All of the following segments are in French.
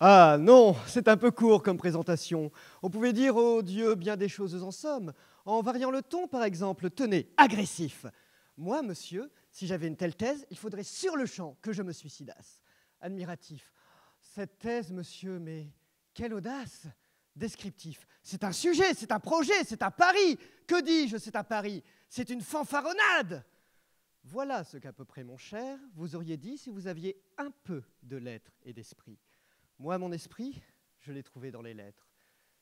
Ah non, c'est un peu court comme présentation. On pouvait dire oh Dieu bien des choses en somme, en variant le ton par exemple. Tenez, agressif. Moi, monsieur, si j'avais une telle thèse, il faudrait sur le champ que je me suicidasse. Admiratif. Cette thèse, monsieur, mais quelle audace! Descriptif. C'est un sujet, c'est un projet, c'est un pari. Que dis-je, c'est un pari? C'est une fanfaronnade! Voilà ce qu'à peu près, mon cher, vous auriez dit si vous aviez un peu de lettres et d'esprit. Moi, mon esprit, je l'ai trouvé dans les lettres.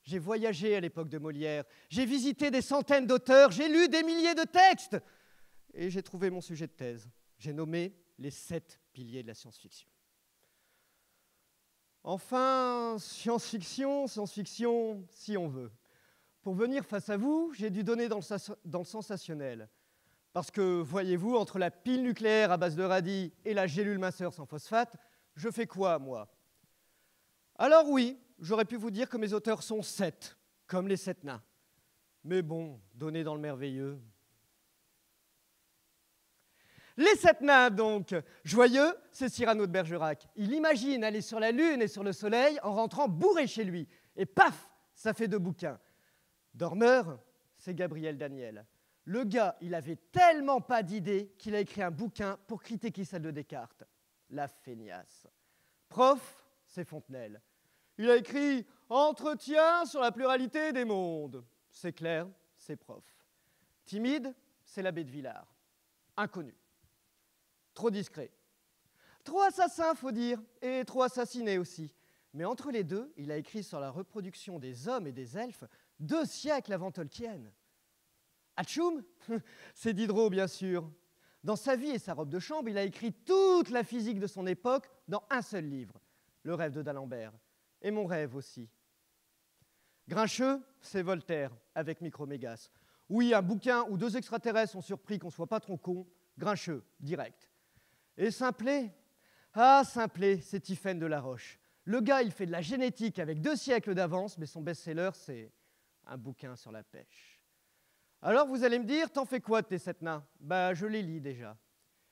J'ai voyagé à l'époque de Molière, j'ai visité des centaines d'auteurs, j'ai lu des milliers de textes, et j'ai trouvé mon sujet de thèse. J'ai nommé les 7 piliers de la science-fiction. Enfin, science-fiction, si on veut. Pour venir face à vous, j'ai dû donner dans le sensationnel. Parce que, voyez-vous, entre la pile nucléaire à base de radis et la gélule minceur sans phosphate, je fais quoi, moi? Alors oui, j'aurais pu vous dire que mes auteurs sont 7, comme les 7 nains. Mais bon, donner dans le merveilleux. Les 7 nains, donc. Joyeux, c'est Cyrano de Bergerac. Il imagine aller sur la Lune et sur le Soleil en rentrant bourré chez lui. Et paf, ça fait 2 bouquins. Dormeur, c'est Gabriel Daniel. Le gars, il avait tellement pas d'idées qu'il a écrit un bouquin pour critiquer celle de Descartes. La feignasse. Prof, c'est Fontenelle. Il a écrit « Entretien sur la pluralité des mondes ». C'est clair, c'est prof. Timide, c'est l'abbé de Villars. Inconnu. Trop discret. Trop assassin, faut dire, et trop assassiné aussi. Mais entre les deux, il a écrit sur la reproduction des hommes et des elfes 2 siècles avant Tolkien. Hatchoum, c'est Diderot, bien sûr. Dans sa vie et sa robe de chambre, il a écrit toute la physique de son époque dans un seul livre, Le rêve de d'Alembert, et mon rêve aussi. Grincheux, c'est Voltaire, avec Micromégas. Oui, un bouquin où 2 extraterrestres sont surpris qu'on ne soit pas trop con, Grincheux, direct. Et Simplet, ah Simplet, c'est Tiphaine de la Roche. Le gars, il fait de la génétique avec 2 siècles d'avance, mais son best-seller, c'est un bouquin sur la pêche. Alors vous allez me dire, t'en fais quoi de tes 7 nains? Bah je les lis déjà.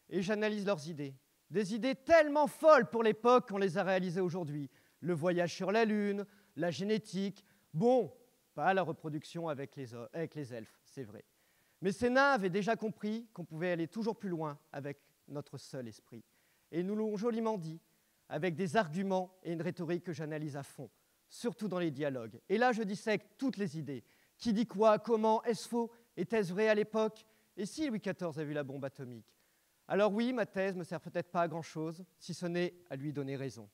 Et j'analyse leurs idées. Des idées tellement folles pour l'époque qu'on les a réalisées aujourd'hui. Le voyage sur la Lune, la génétique. Bon, pas la reproduction avec les elfes, c'est vrai. Mais ces nains avaient déjà compris qu'on pouvait aller toujours plus loin avec notre seul esprit. Et ils nous l'ont joliment dit, avec des arguments et une rhétorique que j'analyse à fond, surtout dans les dialogues. Et là, je dissèque toutes les idées. Qui dit quoi? Comment? Est-ce faux? Était-ce vrai à l'époque? Et si Louis XIV a vu la bombe atomique? Alors oui, ma thèse ne me sert peut-être pas à grand-chose, si ce n'est à lui donner raison.